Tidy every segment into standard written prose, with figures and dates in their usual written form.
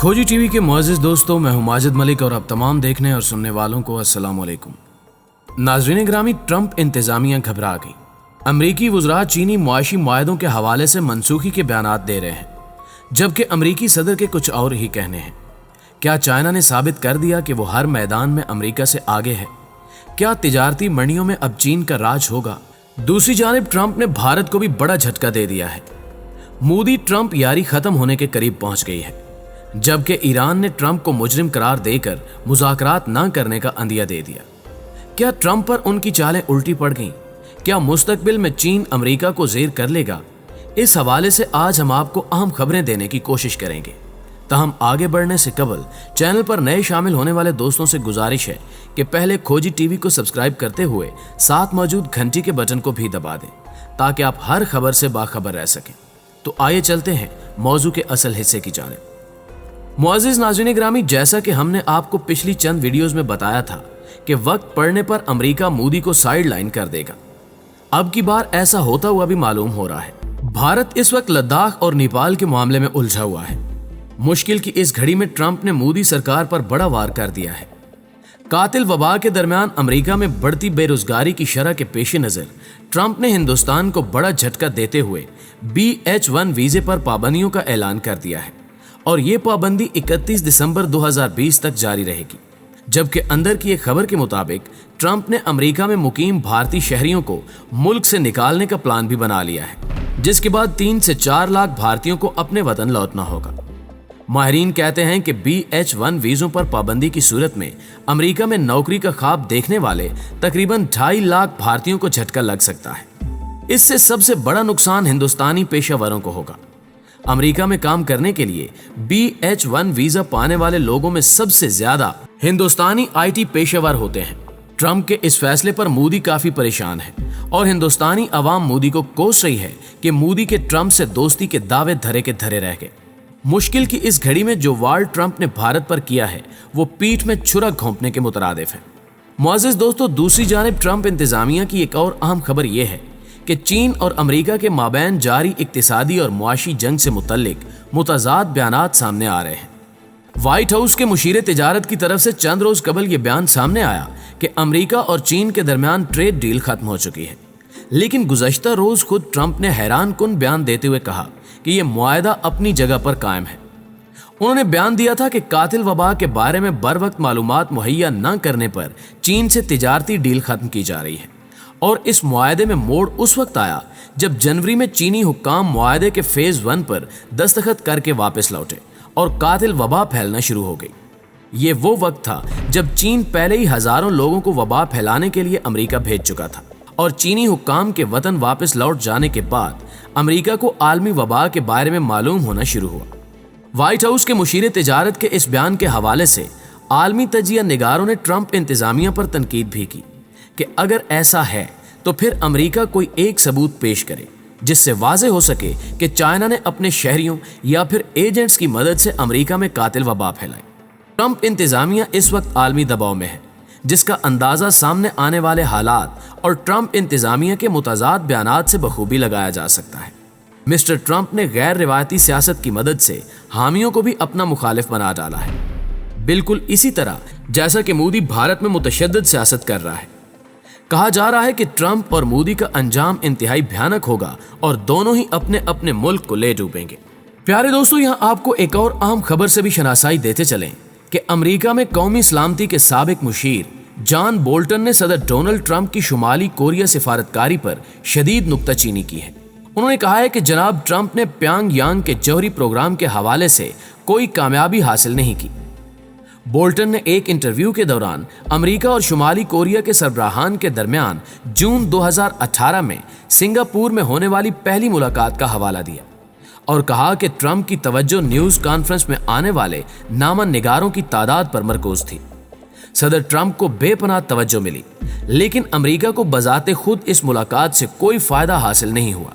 खोजी टीवी के मुअज़्ज़िज़ दोस्तों, मैं हूं माजिद मलिक और आप तमाम देखने और सुनने वालों को अस्सलाम वालेकुम। नाज़रीन ग्रामी, ट्रंप इंतज़ामिया घबरा गई। अमरीकी वज़रा चीनी मुआशी मुआहदों के हवाले से मनसूखी के बयानात दे रहे हैं, जबकि अमरीकी सदर के कुछ और ही कहने हैं। क्या चाइना ने साबित कर दिया कि वो हर मैदान में अमरीका से आगे है? क्या तिजारती मंडियों में अब चीन का राज होगा? दूसरी जानिब ट्रंप ने भारत को भी बड़ा झटका दे दिया है। मोदी ट्रंप यारी खत्म होने के करीब पहुंच गई है, जबकि ईरान ने ट्रंप को मुजरिम करार देकर मुज़ाकरात न करने का अंदिया दे दिया। क्या ट्रंप पर उनकी चालें उल्टी पड़ गईं? क्या मुस्तकबिल में चीन अमेरिका को ज़ेर कर लेगा? इस हवाले से आज हम आपको अहम खबरें देने की कोशिश करेंगे। ताहम आगे बढ़ने से कबल चैनल पर नए शामिल होने वाले दोस्तों से गुजारिश है कि पहले खोजी टीवी को सब्सक्राइब करते हुए साथ मौजूद घंटी के बटन को भी दबा दें, ताकि आप हर खबर से बाखबर रह सकें। तो आइए चलते हैं मौजू के असल हिस्से की जानिब। मुअज़्ज़िज़ नाज़रीन ग्रामी, जैसा कि हमने आपको पिछली चंद वीडियोस में बताया था कि वक्त पड़ने पर अमेरिका मोदी को साइड लाइन कर देगा, अब की बार ऐसा होता हुआ भी मालूम हो रहा है। भारत इस वक्त लद्दाख और नेपाल के मामले में उलझा हुआ है। मुश्किल की इस घड़ी में ट्रंप ने मोदी सरकार पर बड़ा वार कर दिया है। कातिल वबा के दरमियान अमेरिका में बढ़ती बेरोजगारी की शरह के पेश नज़र ट्रंप ने हिंदुस्तान को बड़ा झटका देते हुए BH-1 वीजे पर पाबंदियों का ऐलान कर दिया है और ये पाबंदी 31 दिसंबर 2020 तक जारी रहेगी। जबकि अंदर की एक खबर के मुताबिक ट्रंप ने अमेरिका में मुकीम भारतीय शहरियों को मुल्क से निकालने का प्लान भी बना लिया है, जिसके बाद 3 से 4 लाख भारतीयों को अपने वतन लौटना होगा। माहिरीन कहते हैं कि BH-1 वीजों पर पाबंदी की सूरत में अमेरिका में नौकरी का ख्वाब देखने वाले तकरीबन 2.5 लाख भारतीयों को झटका लग सकता है। इससे सबसे बड़ा नुकसान हिंदुस्तानी पेशावरों को होगा। अमेरिका में काम करने के लिए BH-1 वीजा पाने वाले लोगों में सबसे ज्यादा हिंदुस्तानी IT पेशेवर होते हैं। ट्रंप के इस फैसले पर मोदी काफी परेशान है और हिंदुस्तानी अवाम मोदी को कोस रही है कि मोदी के ट्रंप से दोस्ती के दावे धरे के धरे रह गए। मुश्किल की इस घड़ी में जो वार ट्रंप ने भारत पर किया है वो पीठ में छुरा घोंपने के मुतरादिफ है। मुअज़्ज़िज़ दोस्तों, दूसरी जानिब ट्रंप इंतजामिया की एक और अहम खबर यह है कि चीन और अमेरिका के माबैन जारी इक्तिसादी और मुआशी जंग से मुतल्लिक मुतज़ाद बयानात सामने आ रहे हैं। व्हाइट हाउस के मुशीर तिजारत की तरफ से चंद रोज कबल यह बयान सामने आया कि अमेरिका और चीन के दरमियान ट्रेड डील खत्म हो चुकी है, लेकिन गुज़श्ता रोज खुद ट्रंप ने हैरान कुन बयान देते हुए कहा कि यह मुआहदा अपनी जगह पर कायम है। उन्होंने बयान दिया था कि कातिल वबा के बारे में बर वक्त मालूमात मुहैया न करने पर चीन से तिजारती डील खत्म की जा रही है और इस मुआहदे में मोड़ उस वक्त आया जब जनवरी में चीनी हुक्काम मुआहदे के फेज 1 पर दस्तखत करके वापस लौटे और कातिल वबा फैलना शुरू हो गई। ये वो वक्त था जब चीन पहले ही हजारों लोगों को वबा फैलाने के लिए अमेरिका भेज चुका था और चीनी हुक्काम के वतन वापस लौट जाने के बाद अमेरिका को आलमी वबा के बारे में मालूम होना शुरू हुआ। व्हाइट हाउस के मुशीर तिजारत के इस बयान के हवाले से आलमी तजिया निगारों ने ट्रंप इंतजामिया पर तनकीद भी की कि अगर ऐसा है तो फिर अमेरिका कोई एक सबूत पेश करे जिससे वाज़े हो सके कि चाइना ने अपने शहरियों या फिर एजेंट्स की मदद से अमेरिका में कातिल वबा फैलाई। ट्रंप इंतजामिया इस वक्त आलमी दबाव में है, जिसका अंदाजा सामने आने वाले हालात और ट्रंप इंतजामिया के मुतज़ाद बयानात से बखूबी लगाया जा सकता है। मिस्टर ट्रंप ने गैर रिवायती सियासत की मदद से हामियों को भी अपना मुखालिफ बना डाला है, बिल्कुल इसी तरह जैसा कि मोदी भारत में मुतशद्दिद सियासत कर रहा है। कहा जा रहा है कि ट्रंप और मोदी का अंजाम इंतहाई भयानक होगा और दोनों ही अपने अपने मुल्क को ले डूबेंगे। प्यारे दोस्तों, यहाँ आपको एक और अहम खबर से भी शनासाई देते चलें कि अमेरिका में कौमी सलामती के साबिक मुशीर जॉन बोल्टन ने सदर डोनाल्ड ट्रंप की शुमाली कोरिया सिफारतकारी पर शदीद नुक्ताचीनी की है। उन्होंने कहा है कि जनाब ट्रंप ने प्यांगयांग के जौहरी प्रोग्राम के हवाले से कोई कामयाबी हासिल नहीं की। बोल्टन ने एक इंटरव्यू के दौरान अमेरिका और शुमाली कोरिया के सरबराहान के दरमियान जून 2018 में सिंगापुर में होने वाली पहली मुलाकात का हवाला दिया और कहा कि ट्रंप की तवज्जो न्यूज़ कॉन्फ्रेंस में आने वाले नामा निगारों की तादाद पर मरकूज थी। सदर ट्रंप को बेपनाह तवज्जो मिली, लेकिन अमेरिका को बजाते खुद इस मुलाकात से कोई फायदा हासिल नहीं हुआ।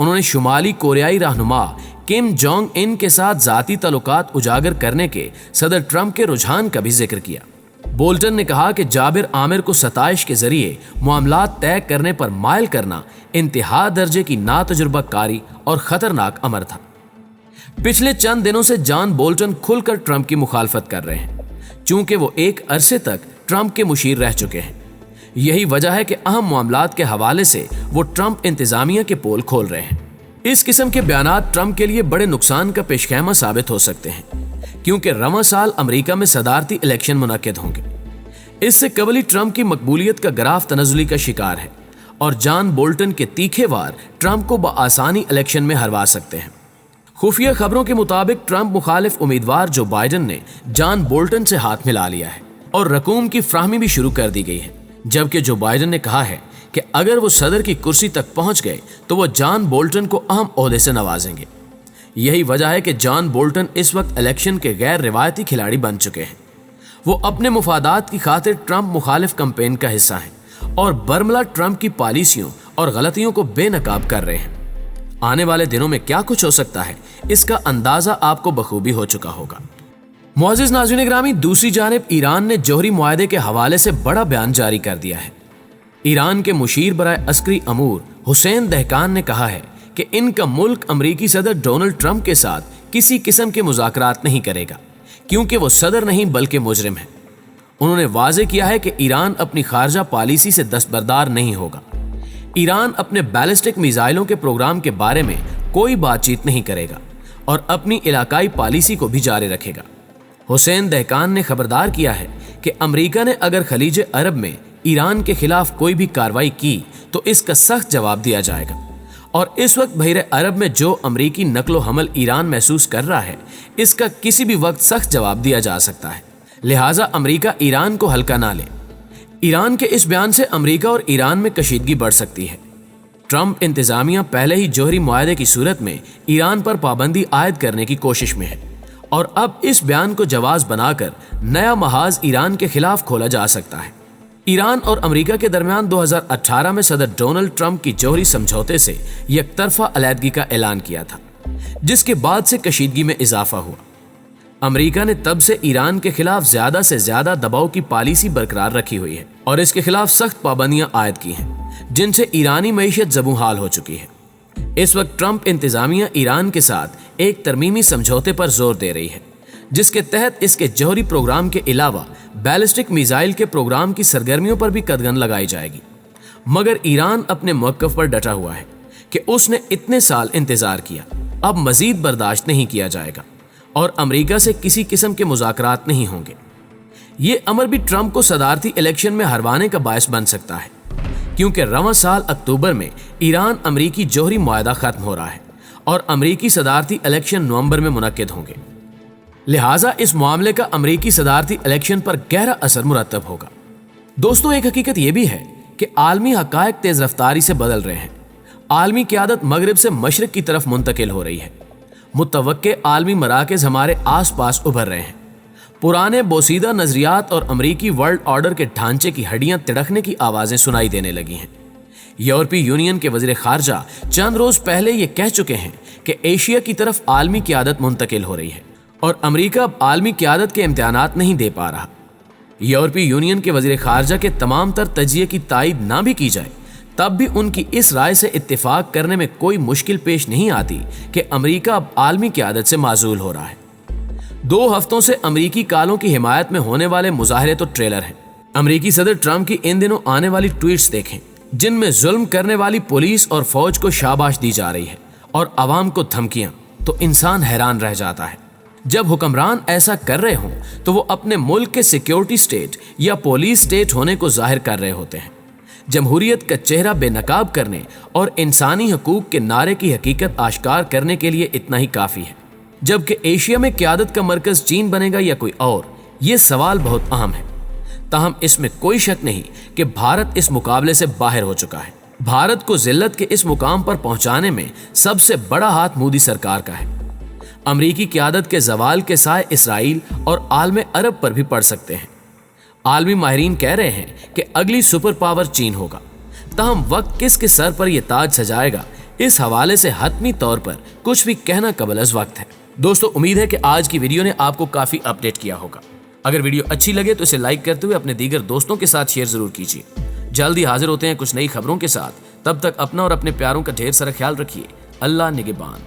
उन्होंने शुमाली कोरियाई रहनुमा किम जोंग इन के साथ जाती ताल्लुकात उजागर करने के सदर ट्रंप के रुझान का भी जिक्र किया। बोल्टन ने कहा कि जाबिर आमिर को सताइश के जरिए मामलात तय करने पर मायल करना इंतहा दर्जे की नातजुर्बा कारी और खतरनाक अमर था। पिछले चंद दिनों से जॉन बोल्टन खुलकर ट्रंप की मुखालफत कर रहे हैं, चूंकि वो एक अरसे तक ट्रंप के मुशीर रह चुके हैं। यही वजह है कि अहम मामलात के हवाले से वो ट्रंप इंतजामिया के पोल खोल रहे हैं। इस किस्म के बयानात ट्रंप के लिए बड़े नुकसान का पेशखेमा साबित हो सकते हैं, क्योंकि रवां साल अमेरिका में सदारती इलेक्शन मुनक्किद होंगे। इससे कबल ही ट्रंप की मकबूलियत का ग्राफ तनज़ुली का शिकार है और जॉन बोल्टन के तीखे वार ट्रंप को बआसानी इलेक्शन में हरवा सकते हैं। खुफिया खबरों के मुताबिक ट्रंप मुखालिफ उम्मीदवार जो बाइडन ने जॉन बोल्टन से हाथ मिला लिया है और रकूम की फ्राहमी भी शुरू कर दी गई है, जबकि जो बाइडन ने कहा है कि अगर वो सदर की कुर्सी तक पहुंच गए तो वो जॉन बोल्टन को अहम ओहदे से नवाजेंगे। यही वजह है कि जॉन बोल्टन इस वक्त इलेक्शन के गैर रिवायती खिलाड़ी बन चुके हैं। वो अपने मुफादात की खातिर ट्रंप मुखालिफ कैंपेन का हिस्सा हैं और बरमला ट्रंप की पॉलिसियों और गलतियों को बेनकाब कर रहे हैं। आने वाले दिनों में क्या कुछ हो सकता है, इसका अंदाजा आपको बखूबी हो चुका होगा। मुअज़्ज़िज़ नाज़रीन ग्रामी, दूसरी जानिब ईरान ने जौहरी मुआहदे के हवाले से बड़ा बयान जारी कर दिया है। ईरान के मुशीर बराए अस्करी अमूर हुसैन दहकान ने कहा है कि इनका मुल्क अमरीकी सदर डोनाल्ड ट्रंप के साथ किसी किस्म के मुज़ाकरात नहीं करेगा, क्योंकि वो सदर नहीं बल्कि मुजरिम है। उन्होंने वाज़े किया है कि ईरान अपनी खारजा पॉलिसी से दस्तबरदार नहीं होगा। ईरान अपने बैलिस्टिक मिसाइलों के प्रोग्राम के बारे में कोई बातचीत नहीं करेगा और अपनी इलाकाई पॉलिसी को भी जारी रखेगा। हुसैन दहकान ने खबरदार किया है कि अमेरिका ने अगर खलीज अरब में ईरान के खिलाफ कोई भी कार्रवाई की तो इसका सख्त जवाब दिया जाएगा और इस वक्त बहरे अरब में जो अमरीकी नकलो हमल ईरान महसूस कर रहा है, इसका किसी भी वक्त सख्त जवाब दिया जा सकता है। लिहाजा अमरीका ईरान को हल्का ना ले। ईरान के इस बयान से अमरीका और ईरान में कशीदगी बढ़ सकती है। ट्रंप इंतजामिया पहले ही जौहरी मुआहदे की सूरत में ईरान पर पाबंदी आयद करने की कोशिश में है और अब इस बयान को जवाज बनाकर नया महाज ईरान के खिलाफ खोला जा सकता है। ईरान और अमेरिका के दरमियान 2018 में सदर डोनाल्ड ट्रंप की जौहरी समझौते से यकतरफा अलहदगी का ऐलान किया था, जिसके बाद से कशीदगी में इजाफा हुआ। अमेरिका ने तब से ईरान के खिलाफ ज्यादा से ज्यादा दबाव की पॉलिसी बरकरार रखी हुई है और इसके खिलाफ सख्त पाबंदियां आयद की हैं, जिनसे ईरानी मईशत ज़बूहाल हो चुकी है। इस वक्त ट्रंप इंतजामिया ईरान के साथ एक तरमीमी समझौते पर जोर दे रही है, जिसके तहत इसके जौहरी प्रोग्राम के अलावा बैलिस्टिक मिसाइल के प्रोग्राम की सरगर्मियों पर भी कदगन लगाई जाएगी। मगर ईरान अपने मौक़िफ़ पर डटा हुआ है कि उसने इतने साल इंतजार किया, अब मजीद बर्दाश्त नहीं किया जाएगा और अमेरिका से किसी किस्म के मुज़ाकरात नहीं होंगे। ये अमर भी ट्रंप को सदारती इलेक्शन में हरवाने का बायस बन सकता है, क्योंकि रवां साल अक्टूबर में ईरान अमरीकी जौहरी मुआहदा खत्म हो रहा है और अमरीकी सदारती इलेक्शन नवंबर में मुनक्किद होंगे। लिहाजा इस मामले का अमरीकी सदारती इलेक्शन पर गहरा असर मुरतब होगा। दोस्तों, एक हकीकत यह भी है कि आलमी हकायक तेज रफ्तारी से बदल रहे हैं। आलमी क़यादत मगरिब से मशरिक की तरफ मुंतकिल हो रही है। मुतवक्के आलमी मराकज़ हमारे आस पास उभर रहे हैं। पुराने बोसीदा नजरियात और अमरीकी वर्ल्ड ऑर्डर के ढांचे की हड्डियां तिड़कने की आवाज़ें सुनाई देने लगी हैं। यूरोपीय यूनियन के वज़ीर ख़ारजा चंद रोज़ पहले ये कह चुके हैं कि एशिया की तरफ आलमी क़यादत मुंतकिल हो रही है और अमरीका अब आलमी क़यादत के इम्तिहानात नहीं दे पा रहा। यूरोपीय यूनियन के वज़ीर ख़ारजा के तमाम तर तजिए की तायद ना भी की जाए, तब भी उनकी इस राय से इत्तेफाक करने में कोई मुश्किल पेश नहीं आती कि अमरीका अब आलमी क़यादत से माजूल हो रहा है। 2 हफ्तों से अमरीकी कालों की हिमायत में होने वाले मुजाहरे तो ट्रेलर हैं। अमरीकी सदर ट्रंप की इन दिनों आने वाली ट्वीट्स देखें, जिनमें जुल्म करने वाली पुलिस और फौज को शाबाश दी जा रही है और आवाम को धमकियां, तो इंसान हैरान रह जाता है। जब हुक्मरान ऐसा कर रहे हों तो वो अपने मुल्क के सिक्योरिटी स्टेट या पुलिस स्टेट होने को जाहिर कर रहे होते हैं। जमहूरियत का चेहरा बेनकाब करने और इंसानी हकूक के नारे की हकीकत आश्कार करने के लिए इतना ही काफ़ी है। जबकि एशिया में क़यादत का मरकज़ चीन बनेगा या कोई और, ये सवाल बहुत अहम है। ताहम इसमें कोई शक नहीं कि भारत इस मुकाबले से बाहर हो चुका है। भारत को जिल्लत के इस मुकाम पर पहुंचाने में सबसे बड़ा हाथ मोदी सरकार का है। अमरीकी क़यादत के जवाल के साए इसराइल और आलम अरब पर भी पड़ सकते हैं। आलमी माहिरीन कह रहे हैं कि अगली सुपर पावर चीन होगा। ताहम वक्त किसके सर पर यह ताज सजाएगा, इस हवाले से हतमी तौर पर कुछ भी कहना कबल अज़ वक्त है। दोस्तों, उम्मीद है कि आज की वीडियो ने आपको काफ़ी अपडेट किया होगा। अगर वीडियो अच्छी लगे तो इसे लाइक करते हुए अपने दीगर दोस्तों के साथ शेयर ज़रूर कीजिए। जल्दी हाजिर होते हैं कुछ नई खबरों के साथ। तब तक अपना और अपने प्यारों का ढेर सारा ख्याल रखिए। अल्लाह निगहबान।